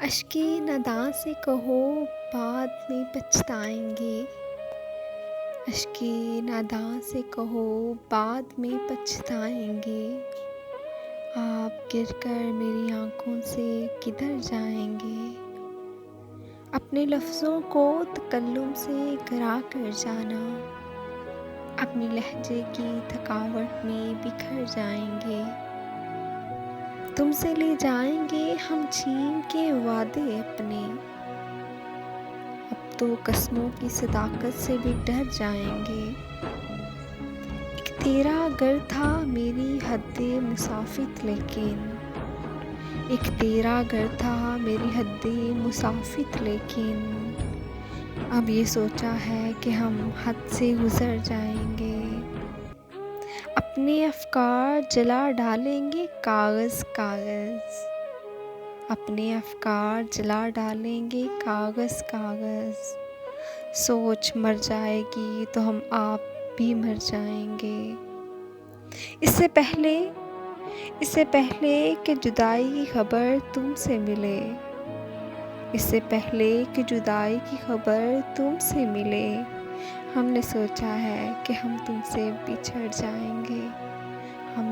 اشکِ نداں سے کہو بعد میں پچھتائیں گے، اشکِ نداں سے کہو بعد میں پچھتائیں گے، آپ گر کر میری آنکھوں سے کدھر جائیں گے، اپنے لفظوں کو تکلم سے گرا کر جانا، اپنی لہجے کی تھکاوٹ میں بکھر جائیں گے، تم سے لے جائیں گے ہم چھین کے وعدے اپنے، اب تو قسموں کی صداقت سے بھی ڈر جائیں گے، ایک تیرا گھر تھا میری حد مسافت لیکن، ایک تیرا گھر تھا میری حد مسافت لیکن، اب یہ سوچا ہے کہ ہم حد سے گزر جائیں گے، اپنے افکار جلا ڈالیں گے کاغذ کاغذ، اپنے افکار جلا ڈالیں گے کاغذ کاغذ، سوچ مر جائے گی تو ہم آپ بھی مر جائیں گے، اس سے پہلے کہ جدائی کی خبر تم سے ملے، اس سے پہلے کہ جدائی کی خبر تم سے ملے، ہم نے سوچا ہے کہ ہم تم سے بچھڑ جائیں گے، ہم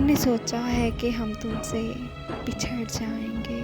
نے سوچا ہے کہ ہم تم سے بچھڑ جائیں گے۔